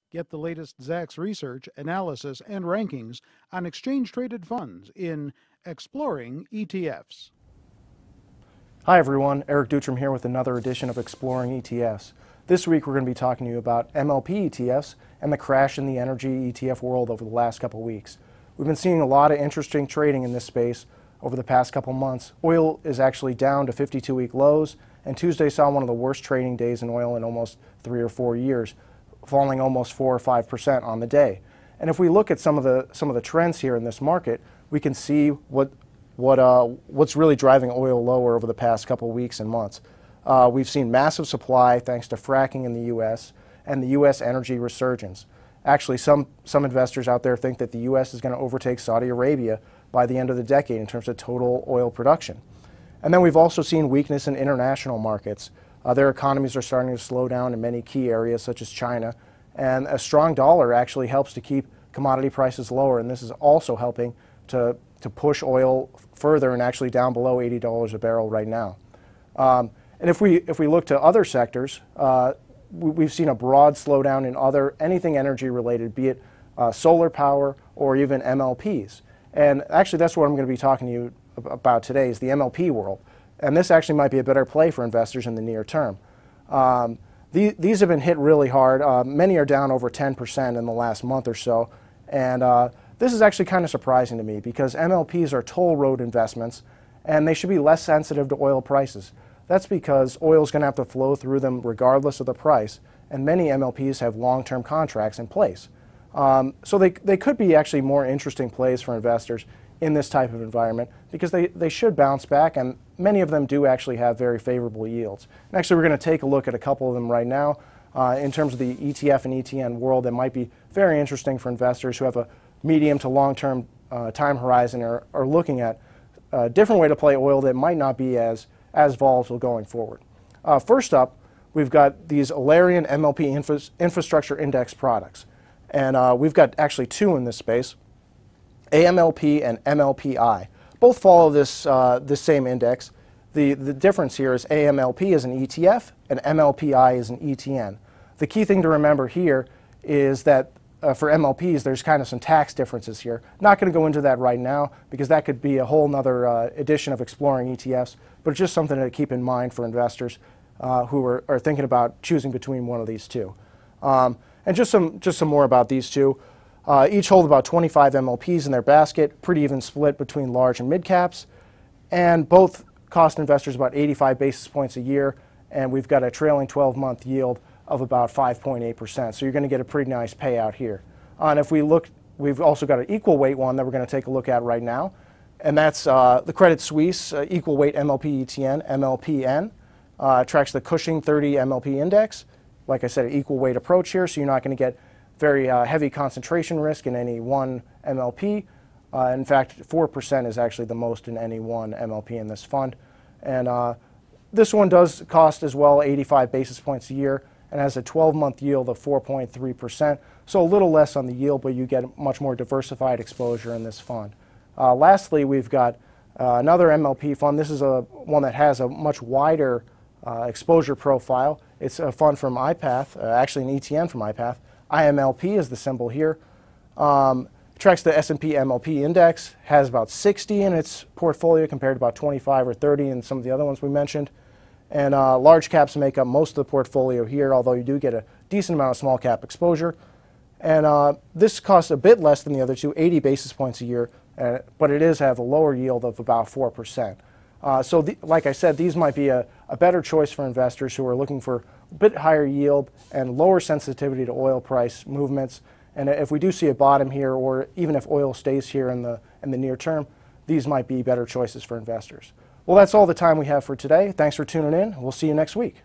Get the latest Zacks research, analysis, and rankings on exchange-traded funds in Exploring ETFs. Hi everyone, Eric Dutram here with another edition of Exploring ETFs. This week we're going to be talking to you about MLP ETFs and the crash in the energy ETF world over the last couple weeks. We've been seeing a lot of interesting trading in this space over the past couple months. Oil is actually down to 52-week lows, and Tuesday saw one of the worst trading days in oil in almost 3 or 4 years, falling almost 4 or 5% on the day. And if we look at some of the trends here in this market, we can see what's really driving oil lower over the past couple weeks and months. We've seen massive supply thanks to fracking in the U.S. and the U.S. energy resurgence. Actually, some investors out there think that the U.S. is going to overtake Saudi Arabia by the end of the decade in terms of total oil production. And then we've also seen weakness in international markets. Their economies are starting to slow down in many key areas such as China, and a strong dollar actually helps to keep commodity prices lower, and this is also helping to push oil further and actually down below $80 a barrel right now. And if we look to other sectors, we've seen a broad slowdown in anything energy related, be it solar power or even MLPs. And actually that's what I'm going to be talking to you about today is the MLP world. And this actually might be a better play for investors in the near term. These have been hit really hard. Many are down over 10% in the last month or so. And this is actually kind of surprising to me because MLPs are toll road investments and they should be less sensitive to oil prices. That's because oil is going to have to flow through them regardless of the price, and many MLPs have long-term contracts in place. So they could be actually more interesting plays for investors in this type of environment because they should bounce back, and many of them do actually have very favorable yields. And actually we're going to take a look at a couple of them right now in terms of the ETF and ETN world that might be very interesting for investors who have a medium to long-term time horizon or are looking at a different way to play oil that might not be as volatile going forward. First up, we've got these Alerian MLP infrastructure index products. And we've got actually two in this space, IMLP and MLPI. Both follow this same index. The difference here is IMLP is an ETF and MLPI is an ETN. The key thing to remember here is that for MLPs, there's kind of some tax differences here. Not going to go into that right now because that could be a whole nother edition of Exploring ETFs, but it's just something to keep in mind for investors who are thinking about choosing between one of these two. And just some more about these two. Each hold about 25 MLPs in their basket, pretty even split between large and mid caps, and both cost investors about 85 basis points a year, and we've got a trailing 12-month yield of about 5.8%. So you're going to get a pretty nice payout here. And if we look, we've also got an equal weight one that we're going to take a look at right now, and that's the Credit Suisse equal weight MLP ETN, MLPN. Tracks the Cushing 30 MLP index. Like I said, an equal weight approach here, so you're not going to get very heavy concentration risk in any one MLP. In fact, 4% is actually the most in any one MLP in this fund. And this one does cost as well 85 basis points a year and has a 12-month yield of 4.3%. So a little less on the yield, but you get much more diversified exposure in this fund. Lastly, we've got another MLP fund. This is one that has a much wider exposure profile. It's a fund from iPath, actually an ETN from iPath. IMLP is the symbol here. Tracks the S&P MLP index, has about 60 in its portfolio compared to about 25 or 30 in some of the other ones we mentioned. And large caps make up most of the portfolio here, although you do get a decent amount of small cap exposure. And this costs a bit less than the other two, 80 basis points a year, but it does have a lower yield of about 4%. So like I said, these might be a better choice for investors who are looking for a bit higher yield and lower sensitivity to oil price movements. And if we do see a bottom here, or even if oil stays here in the near term, these might be better choices for investors. Well, that's all the time we have for today. Thanks for tuning in. We'll see you next week.